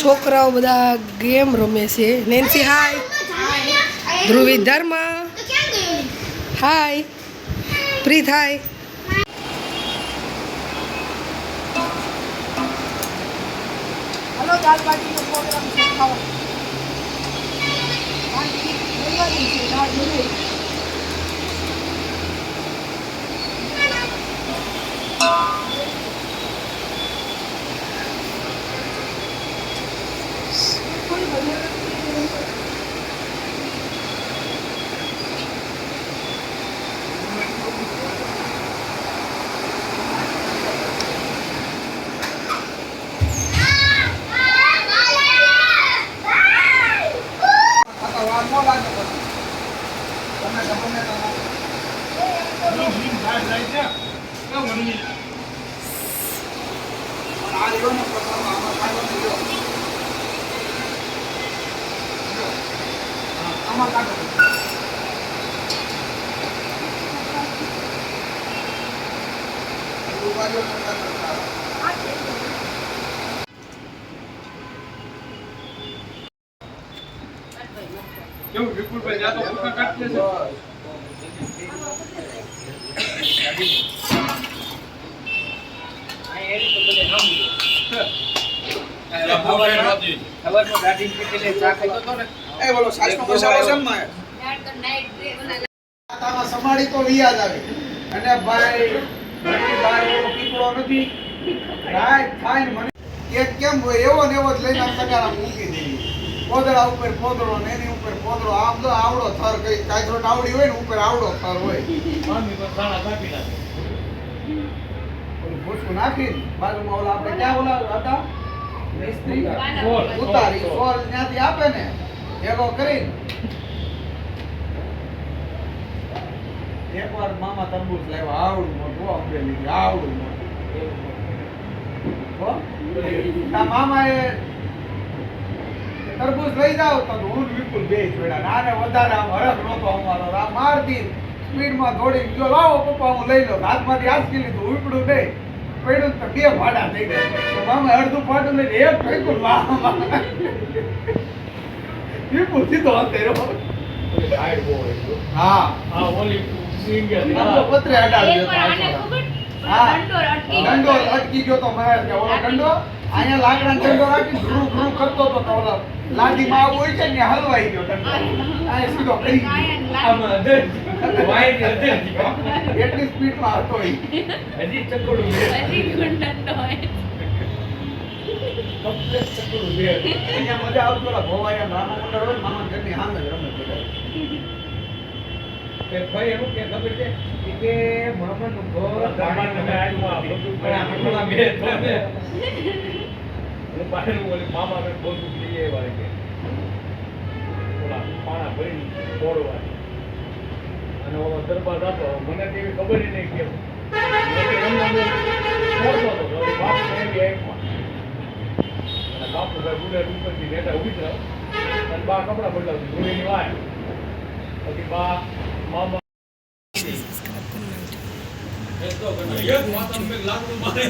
છોકરાઓ બધા ગેમ રમે છે. નેન્સી હાય, ધ્રુવી ધર્મ હાય, પ્રીત હાય. હલો, દાળ બાટીનો પ્રોગ્રામ છે, ખાઓ. કેવું વિપુલભાઈ જા તો ભૂકા કાઢી દેશે. સમાડી તો યાદ આવે અને ભાઈ પીપળો નથી થાય મને કેમ હોય એવો ને એવો જ લઈને સગારા મૂકી દઈએ. પોદળા ઉપર પોદળો ને એની ઉપર પોદળો. આમ તો આવડો થર કઈ કાચરોટ આવડી હોય ને ઉપર આવડો થર હોય. ભૂસકું નાખી બાજુમાં ઓલા આપણે ક્યાં ઓલા હતા મિસ્ત્રી ઉતારી સોલ ત્યાંથી આપે ને ભેગો કરી. એકવાર મામા તરબૂચ લાવ્યા આવડું મોટું અમરેલી આવડું મોટું. મામા એ તરબૂચ લઈ જાવ તો હું વિપુલ બે જોડ્યા. નાને વધારે આમ હરખ નહોતો અમારો. આ મારતી સ્પીડમાં દોડી ગયો. લાવો પપ્પા હું લઈ લો. હાથમાંથી આંચકી લીધું. ઉપડું નહીં પડ્યું તો બે ભાડા થઈ ગયા. મામા અડધું પાટું લઈને એક ફેંકું વિપુલ સીધો અંતેરો. હા ઓલી પત્રે અડાડી દંડો અટકી ગયો તો મને ઓલો દંડો અહીંયા લાકડા દંડો રાખી ઘૃ ઘૃ કરતો તો ઓલો લાદીમાં આવું હોય છે ને હલવાઈ ગયો દંડો. આ સીધો કરી એટલી સ્પીડમાં હતો હજી ચકડું અહીંયા મજા આવતી. ઓલા ભોવાયા મામા મંડળ હોય મામા ઘરની સામે જ રમે બધા. ભાઈ એવું કે ખબર છે કે મામાનું ઘર મામા બોલતું લઈએ વાળે કે ઓલા પાણા ભરી તોડવા અને ઓલો દરબાર હતો. મને તેવી ખબર નહીં કે બાપુ ભાઈ બુલેટ ઉપરથી નેતા ઉભી જ અને બા કપડા બદલાવતી ધૂળીની વાય પછી બા મામા લાકડું મારે